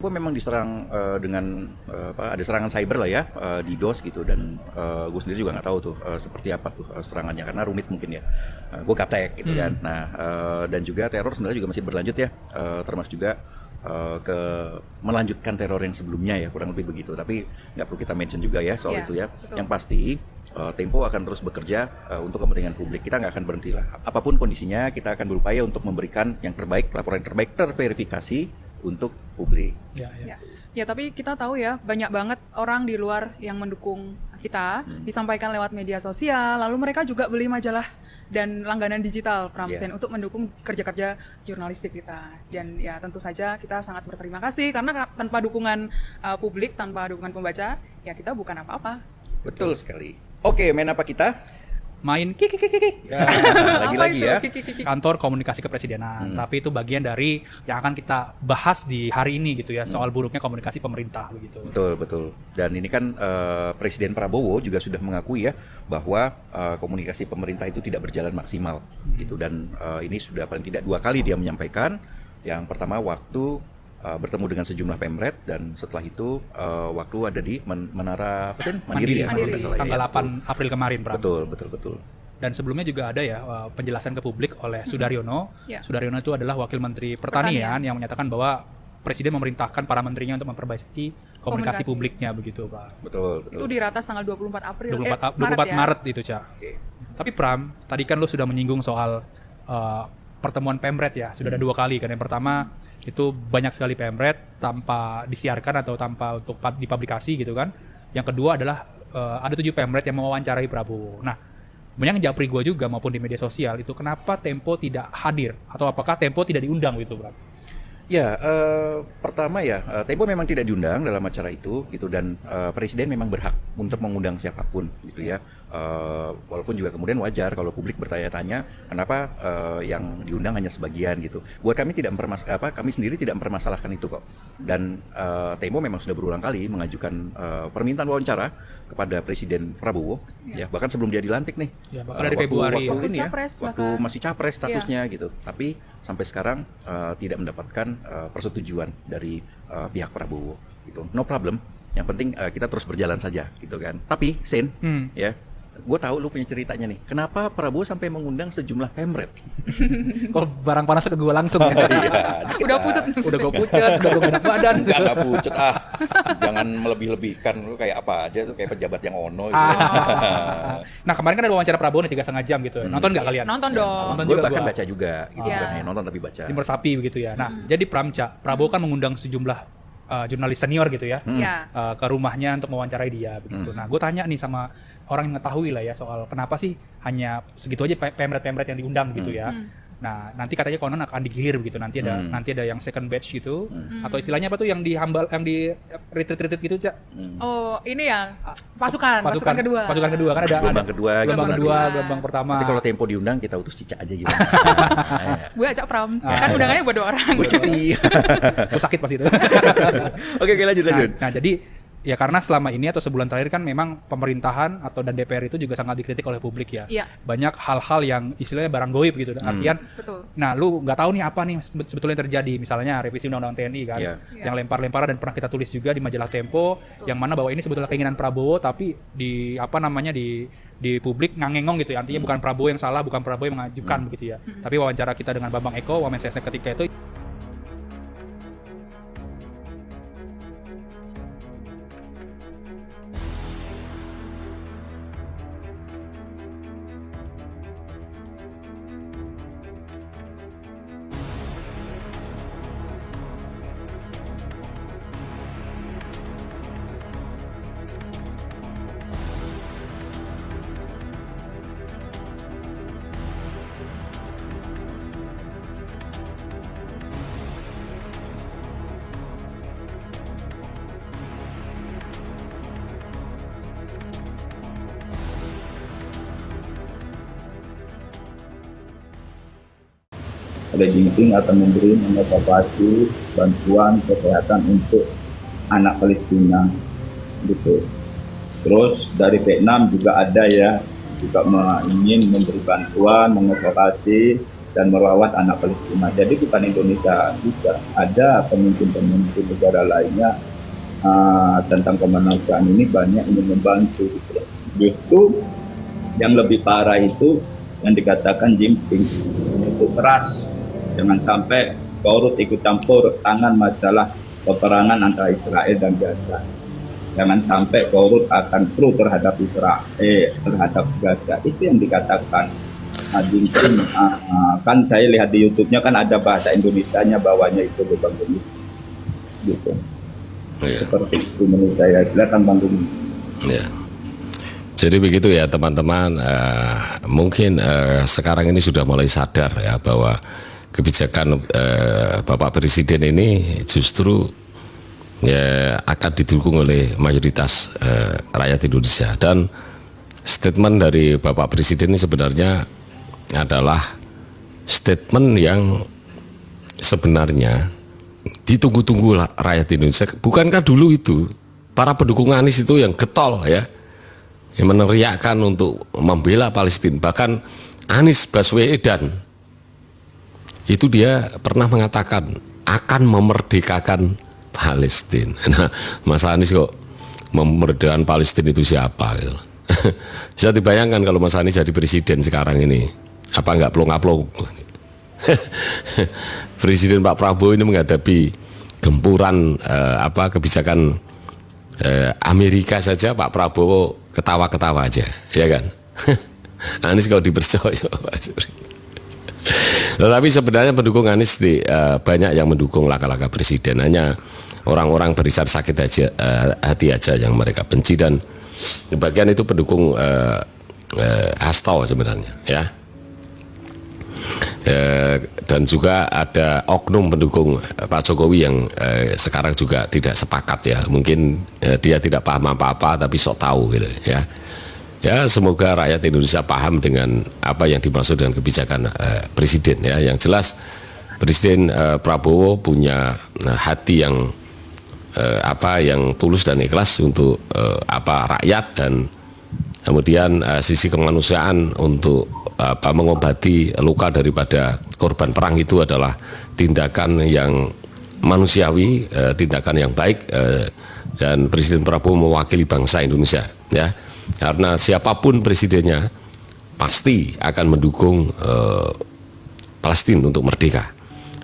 Tempo memang diserang dengan ada serangan cyber lah ya, DDoS gitu, dan gue sendiri juga nggak tahu tuh seperti apa tuh serangannya karena rumit mungkin ya. Gue gaptek gitu kan. Nah dan juga teror sebenarnya juga masih berlanjut ya, termasuk juga ke melanjutkan teror yang sebelumnya ya, kurang lebih begitu. Tapi nggak perlu kita mention juga ya soal itu ya. Betul. Yang pasti Tempo akan terus bekerja untuk kepentingan publik. Kita nggak akan berhenti lah. Apapun kondisinya, kita akan berupaya untuk memberikan yang terbaik, laporan yang terbaik terverifikasi untuk publik. Ya, tapi kita tahu ya, banyak banget orang di luar yang mendukung kita, disampaikan lewat media sosial, lalu mereka juga beli majalah dan langganan digital Pramsen untuk mendukung kerja-kerja jurnalistik kita. Dan ya tentu saja kita sangat berterima kasih, karena tanpa dukungan publik, tanpa dukungan pembaca, ya kita bukan apa-apa. Betul sekali. Oke, main apa kita? Main kik. Lagi-lagi ya. Kantor Komunikasi Kepresidenan. Tapi itu bagian dari yang akan kita bahas di hari ini gitu ya, soal buruknya komunikasi pemerintah begitu. Betul. Dan ini kan Presiden Prabowo juga sudah mengakui ya bahwa komunikasi pemerintah itu tidak berjalan maksimal gitu, dan ini sudah paling tidak 2 kali dia menyampaikan. Yang pertama waktu bertemu dengan sejumlah pemret, dan setelah itu waktu ada di Menara Mandiri ya, tanggal 8 April kemarin, Pram. Betul. Dan sebelumnya juga ada ya penjelasan ke publik oleh Sudaryono. Sudaryono itu adalah Wakil Menteri Pertanian yang menyatakan bahwa Presiden memerintahkan para menterinya untuk memperbaiki komunikasi publiknya begitu, Pak. Betul. Itu di ratas tanggal 24 April. 24 Maret itu, Cak. Okay. Tapi Pram, tadi kan lo sudah menyinggung soal pertemuan pemret ya, sudah ada 2 kali kan. Yang pertama itu banyak sekali pemret tanpa disiarkan atau tanpa untuk dipublikasi gitu kan. Yang kedua adalah ada 7 pemret yang mewawancarai Prabowo. Nah, banyak yang japri gue juga maupun di media sosial itu, kenapa Tempo tidak hadir atau apakah Tempo tidak diundang gitu, Bang? Ya, pertama ya, Tempo memang tidak diundang dalam acara itu gitu, dan Presiden memang berhak untuk mengundang siapapun gitu ya. Walaupun juga kemudian wajar kalau publik bertanya-tanya kenapa yang diundang hanya sebagian gitu. Buat kami kami sendiri tidak mempermasalahkan itu kok. Dan Tempo memang sudah berulang kali mengajukan permintaan wawancara kepada Presiden Prabowo ya, bahkan sebelum dia dilantik nih. Ya, bahkan dari Februari waktu ini capres, ya. Waktu masih capres statusnya gitu. Tapi sampai sekarang tidak mendapatkan persetujuan dari pihak Prabowo gitu. No problem. Yang penting kita terus berjalan saja gitu kan. Tapi Sen, ya, gue tahu lu punya ceritanya nih. Kenapa Prabowo sampai mengundang sejumlah pemret? Kok barang panas ke gue langsung ya? Udah pucet. Udah gue pucet, udah gue enak badan. Enggak pucet Jangan melebih-lebihkan, lu kayak apa aja tuh, kayak pejabat yang ono gitu. Nah, kemarin kan ada wawancara Prabowo nih 3,5 jam gitu. Nonton nggak kalian? Nonton dong. Gue bahkan baca juga gitu, bukan hanya nonton tapi baca. Di Mersapi begitu ya. Nah, jadi Prabowo kan mengundang sejumlah jurnalis senior gitu ya, ke rumahnya untuk mewawancarai dia begitu. Nah, gue tanya nih sama orang yang mengetahui lah ya soal kenapa sih hanya segitu aja pemret-pemret yang diundang gitu ya. Nah, nanti katanya konon akan digilir begitu. Nanti ada yang second batch gitu, atau istilahnya apa tuh yang di retreat gitu, Cak? Oh, ini ya pasukan kedua. Pasukan kedua kan ada gelombang kedua, gelombang pertama. Nanti kalau Tempo diundang kita utus Cica aja gitu. Gue ajak Pram. Kan undangannya buat 2 orang. Gue cuti. Gue sakit pas itu. Oke, lanjut. Nah, jadi ya karena selama ini atau sebulan terakhir kan memang pemerintahan atau dan DPR itu juga sangat dikritik oleh publik ya. Banyak hal-hal yang istilahnya barang goib gitu. Artian, nah lu nggak tahu nih apa nih sebetulnya yang terjadi. Misalnya revisi Undang-Undang TNI kan, yang lempar-lemparan dan pernah kita tulis juga di majalah Tempo, yang mana bahwa ini sebetulnya keinginan Prabowo tapi di publik ngangengong gitu ya. Artinya bukan Prabowo yang salah, bukan Prabowo yang mengajukan begitu ya. Tapi wawancara kita dengan Bambang Eko, Wamensesnek ketika itu, Oleh Jinping akan memberi mengevakuasi bantuan kesehatan untuk anak Palestina gitu. Terus dari Vietnam juga ada ya, juga ingin memberi bantuan mengevakuasi dan merawat anak Palestina. Jadi bukan Indonesia juga, ada pemimpin-pemimpin negara lainnya tentang kemanusiaan ini banyak yang membantu. Gitu. Justru yang lebih parah itu yang dikatakan Jinping, itu keras, jangan sampai korut ikut campur tangan masalah peperangan antara Israel dan Gaza. Jangan sampai korut akan pro terhadap Israel, terhadap Gaza. Itu yang dikatakan Jinping. Kan saya lihat di YouTube-nya kan ada bahasa Indonesianya bawahnya itu Bang Demis. Gitu. Yeah. Seperti itu menurut saya. Silakan Bang Demis. Yeah. Jadi begitu ya teman-teman. Mungkin sekarang ini sudah mulai sadar ya bahwa kebijakan Bapak Presiden ini justru ya akan didukung oleh mayoritas rakyat Indonesia, dan statement dari Bapak Presiden ini sebenarnya adalah statement yang sebenarnya ditunggu-tunggu rakyat Indonesia. Bukankah dulu itu para pendukung Anies itu yang getol ya, yang meneriakkan untuk membela Palestina. Bahkan Anies Baswedan itu dia pernah mengatakan akan memerdekakan Palestina. Nah, Mas Anies kok memerdekakan Palestina itu siapa gitu. Bisa dibayangkan kalau Mas Anies jadi presiden sekarang ini, apa enggak plong-aplong. Presiden Pak Prabowo ini menghadapi gempuran kebijakan Amerika saja, Pak Prabowo ketawa-ketawa aja, ya kan? Anies kalau dipercaya, Pak Suri. Tetapi sebenarnya pendukung Anies banyak yang mendukung langkah-langkah presiden, hanya orang-orang berisar sakit aja, hati aja yang mereka benci, dan bagian itu pendukung Hasto sebenarnya ya. Dan juga ada oknum pendukung Pak Jokowi yang sekarang juga tidak sepakat ya, mungkin dia tidak paham apa-apa tapi sok tahu gitu ya. Ya, semoga rakyat Indonesia paham dengan apa yang dimaksud dengan kebijakan presiden ya. Yang jelas Presiden Prabowo punya hati yang yang tulus dan ikhlas untuk rakyat, dan kemudian sisi kemanusiaan untuk mengobati luka daripada korban perang itu adalah tindakan yang manusiawi, tindakan yang baik, dan Presiden Prabowo mewakili bangsa Indonesia ya. Karena siapapun presidennya pasti akan mendukung Palestina untuk merdeka,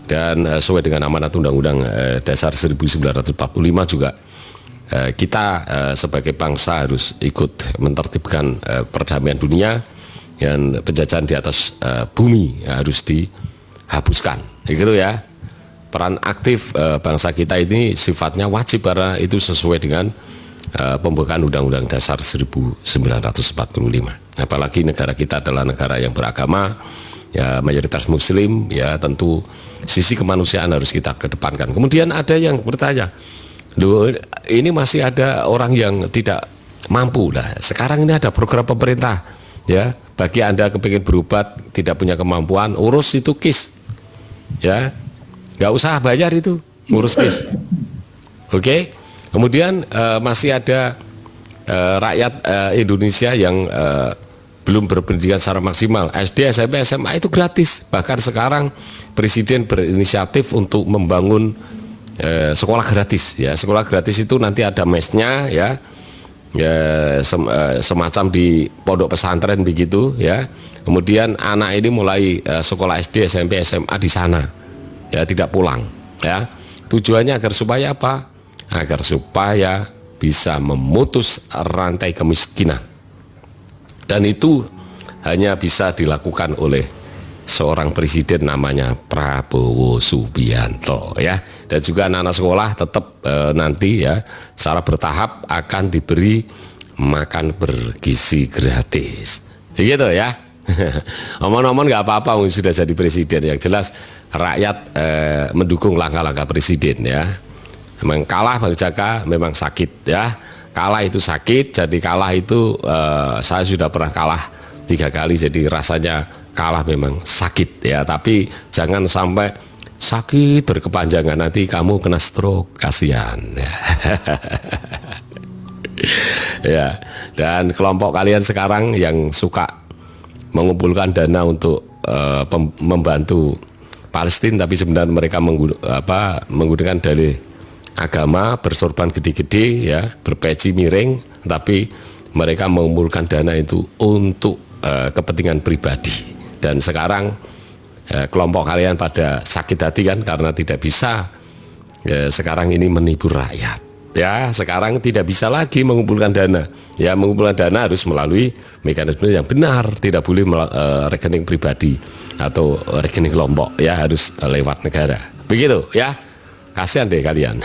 dan sesuai dengan amanat Undang-Undang Dasar 1945 juga kita sebagai bangsa harus ikut menertibkan perdamaian dunia, dan penjajahan di atas bumi harus dihapuskan, gitu ya. Peran aktif bangsa kita ini sifatnya wajib karena itu sesuai dengan pembukaan Undang-Undang Dasar 1945. Apalagi negara kita adalah negara yang beragama, ya mayoritas Muslim, ya tentu sisi kemanusiaan harus kita kedepankan. Kemudian ada yang bertanya, loh ini masih ada orang yang tidak mampu lah. Sekarang ini ada program pemerintah, ya bagi Anda kepingin berobat tidak punya kemampuan, urus itu KIS, ya nggak usah bayar itu, urus KIS, oke? Kemudian masih ada rakyat Indonesia yang belum berpendidikan secara maksimal, SD, SMP, SMA itu gratis. Bahkan sekarang Presiden berinisiatif untuk membangun sekolah gratis. Ya, sekolah gratis itu nanti ada mesnya, ya, semacam di pondok pesantren begitu, ya. Kemudian anak ini mulai sekolah SD, SMP, SMA di sana, ya tidak pulang. Ya, tujuannya agar supaya apa? Agar supaya bisa memutus rantai kemiskinan, dan itu hanya bisa dilakukan oleh seorang presiden namanya Prabowo Subianto ya. Dan juga anak-anak sekolah tetap nanti ya secara bertahap akan diberi makan bergizi gratis, gitu ya. Omong-omong nggak apa-apa sudah jadi presiden, yang jelas rakyat mendukung langkah-langkah presiden ya. Memang kalah Bang Jaka memang sakit ya, kalah itu sakit. Jadi kalah itu saya sudah pernah kalah 3 kali, jadi rasanya kalah memang sakit ya. Tapi jangan sampai sakit berkepanjangan, nanti kamu kena stroke, kasihan ya. Ya, dan kelompok kalian sekarang yang suka mengumpulkan dana untuk membantu Palestina, tapi sebenarnya mereka menggunakan dalih agama, bersorban gede-gede, ya, berpeci miring, tapi mereka mengumpulkan dana itu untuk kepentingan pribadi. Dan sekarang kelompok kalian pada sakit hati kan karena tidak bisa sekarang ini menipu rakyat. Ya, sekarang tidak bisa lagi mengumpulkan dana. Ya, mengumpulkan dana harus melalui mekanisme yang benar, tidak boleh rekening pribadi atau rekening kelompok, ya, harus lewat negara. Begitu, ya. Kasihan deh kalian.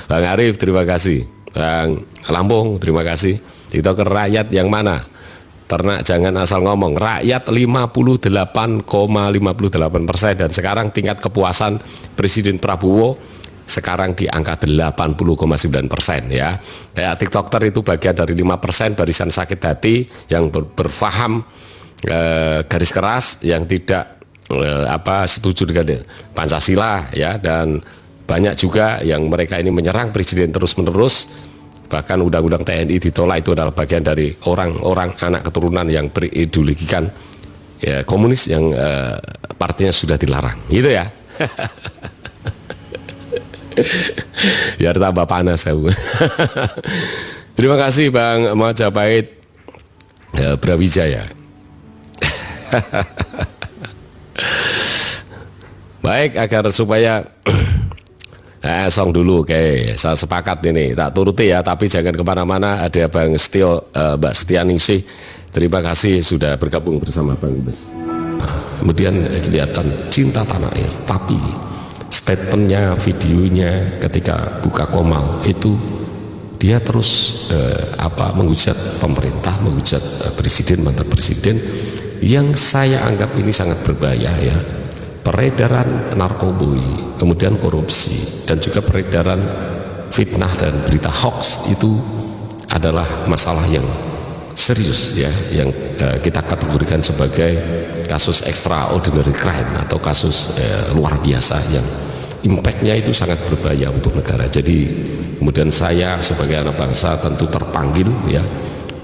Bang Arif, terima kasih. Bang Lampung, terima kasih. TikToker rakyat yang mana? Ternak jangan asal ngomong. Rakyat 58,58%, dan sekarang tingkat kepuasan Presiden Prabowo sekarang di angka 80,9%, ya. Kayak TikToker itu bagian dari 5% barisan sakit hati yang berfaham garis keras, yang tidak setuju dengan Pancasila, ya, dan banyak juga yang mereka ini menyerang presiden terus-menerus. Bahkan undang-undang TNI ditolak, itu adalah bagian dari orang-orang anak keturunan yang berideologikan, ya, komunis yang partainya sudah dilarang, gitu ya. Biar tambah panas aku. Terima kasih Bang Majapahit Brawijaya. Baik, agar supaya song dulu, oke, saya sepakat ini, tak turuti ya, tapi jangan kemana-mana. Ada Bang Setio, Mbak Setianingsih, terima kasih sudah bergabung bersama Bang Ibes. Kemudian kelihatan cinta tanah air, tapi statementnya, videonya ketika buka Komal itu dia terus menghujat pemerintah, menghujat presiden, mantan presiden, yang saya anggap ini sangat berbahaya, ya. Peredaran narkoba, kemudian korupsi, dan juga peredaran fitnah dan berita hoax itu adalah masalah yang serius, ya, yang kita kategorikan sebagai kasus extraordinary crime atau kasus luar biasa yang impactnya itu sangat berbahaya untuk negara. Jadi kemudian saya sebagai anak bangsa tentu terpanggil, ya,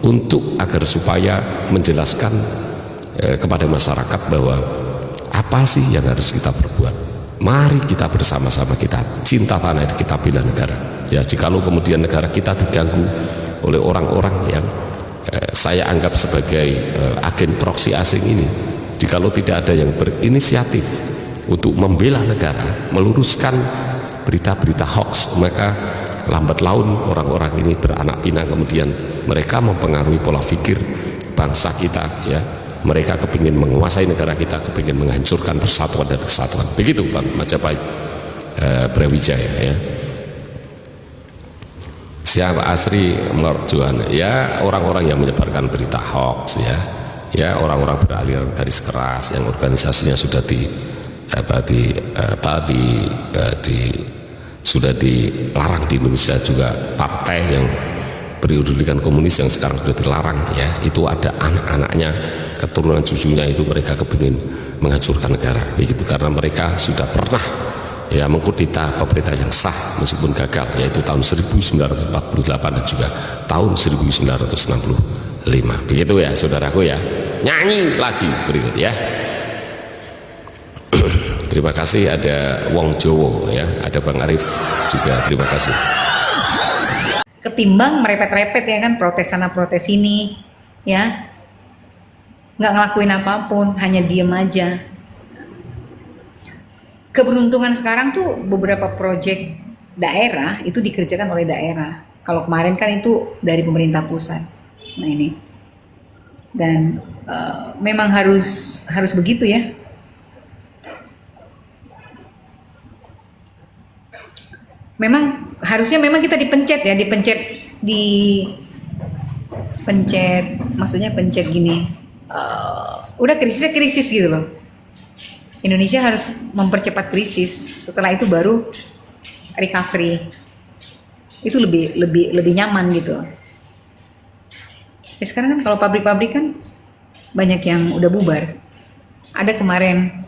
untuk agar supaya menjelaskan kepada masyarakat bahwa apa sih yang harus kita perbuat. Mari kita bersama-sama, kita cinta tanah air, kita bela negara, ya. Jikalau kemudian negara kita diganggu oleh orang-orang yang saya anggap sebagai agen proksi asing ini, jikalau tidak ada yang berinisiatif untuk membela negara, meluruskan berita-berita hoax, maka lambat laun orang-orang ini beranak pinak, kemudian mereka mempengaruhi pola pikir bangsa kita, ya. Mereka kepingin menguasai negara kita, kepingin menghancurkan persatuan dan kesatuan. Begitu Bang Majapahit Brawijaya, ya. Siapa Asri Lord Johan, ya, orang-orang yang menyebarkan berita hoax, ya, ya, orang-orang beraliran garis keras yang organisasinya sudah sudah dilarang di Indonesia, juga partai yang berideologikan komunis yang sekarang sudah dilarang, ya. Itu ada anak-anaknya, keturunan cucunya itu mereka kepingin menghancurkan negara, begitu, karena mereka sudah pernah, ya, mengkudeta pemerintah yang sah meskipun gagal, yaitu tahun 1948 dan juga tahun 1965. Begitu ya saudaraku, ya. Nyanyi lagi berikut, ya. Terima kasih, ada Wong Jowo, ya, ada Bang Arif juga, terima kasih. Ketimbang merepet-repet, ya kan, protes sana protes sini, ya, nggak ngelakuin apapun, hanya diem aja. Keberuntungan sekarang tuh beberapa proyek daerah itu dikerjakan oleh daerah. Kalau kemarin kan itu dari pemerintah pusat. Nah ini, dan memang harus begitu, ya. Memang harusnya memang kita dipencet, ya, maksudnya pencet gini. Udah krisisnya krisis gitu loh. Indonesia harus mempercepat krisis, setelah itu baru recovery. Itu lebih nyaman gitu. Ya, sekarang kan kalau pabrik-pabrik kan banyak yang udah bubar. Ada kemarin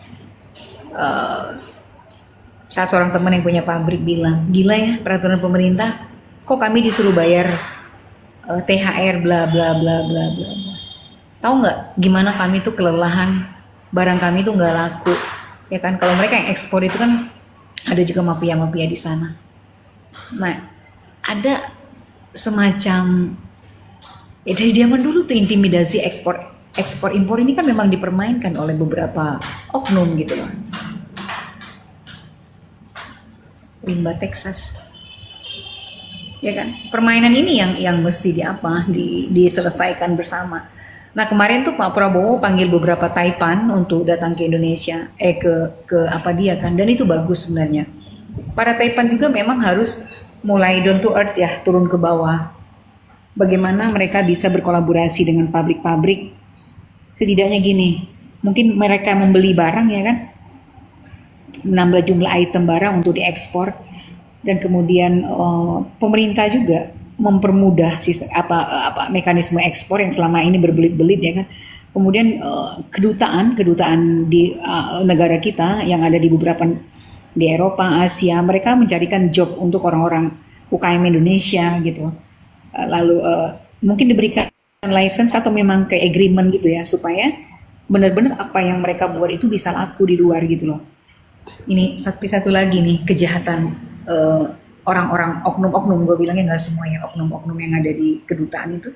saat seorang teman yang punya pabrik bilang, gila ya peraturan pemerintah, kok kami disuruh bayar THR bla bla bla bla bla. Tahu nggak gimana kami tuh kelelahan barang kami itu nggak laku, ya kan? Kalau mereka yang ekspor itu kan ada juga mafia-mafia di sana. Nah, ada semacam ya dari zaman dulu tuh intimidasi ekspor impor ini kan memang dipermainkan oleh beberapa oknum gitu loh. Rimba Texas, ya kan? Permainan ini yang mesti diselesaikan bersama. Nah kemarin tuh Pak Prabowo panggil beberapa Taipan untuk datang ke Indonesia, ke apa dia kan, dan itu bagus sebenarnya. Para Taipan juga memang harus mulai down to earth ya, turun ke bawah. Bagaimana mereka bisa berkolaborasi dengan pabrik-pabrik. Setidaknya gini, mungkin mereka membeli barang ya kan, menambah jumlah item barang untuk diekspor, dan kemudian pemerintah juga mempermudah sistem mekanisme ekspor yang selama ini berbelit-belit ya kan. Kemudian kedutaan di negara kita yang ada di beberapa di Eropa, Asia, mereka mencarikan job untuk orang-orang UKM Indonesia gitu. Lalu mungkin diberikan license atau memang ke agreement gitu ya, supaya benar-benar apa yang mereka buat itu bisa laku di luar gitu loh. Ini satu lagi nih kejahatan orang-orang oknum-oknum, gue bilangnya nggak semua ya, oknum-oknum yang ada di kedutaan itu,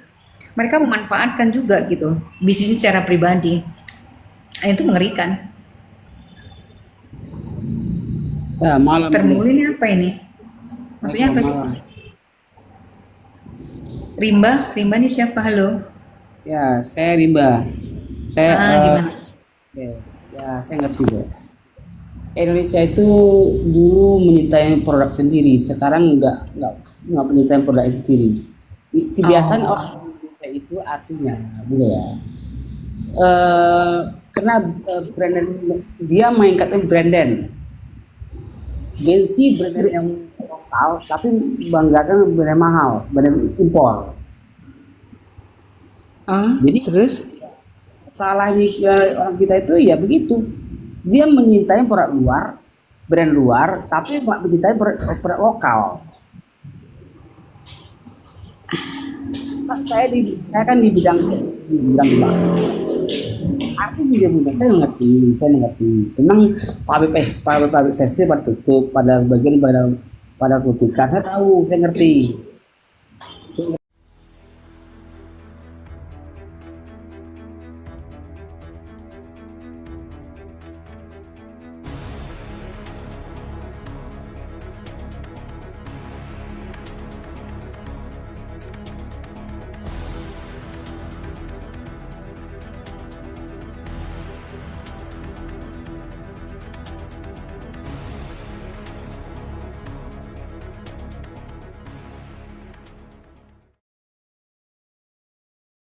mereka memanfaatkan juga gitu bisnis secara pribadi. Itu mengerikan. Ya, malam Termulu ini apa ini? Maksudnya apa sih? Rimba ini siapa? Halo? Ya, saya Rimba. Saya gimana? ya, saya ngerti deh. Indonesia itu dulu menyintai produk sendiri, sekarang nggak menyintai produk sendiri. Kebiasaan orang Indonesia itu artinya, ya. Karena brand dia mainkan branden, gengsi brand yang lokal, tapi banggakan brand mahal, brand impor. Jadi terus salahnya orang kita itu ya begitu. Dia menyintai produk luar, brand luar, tapi nggak menyintai produk lokal. Saya kan di bidang luar. Artinya saya mengerti. Memang pabrik tekstil pada tutup, pada bagian pada rutikan. Saya tahu, saya ngerti.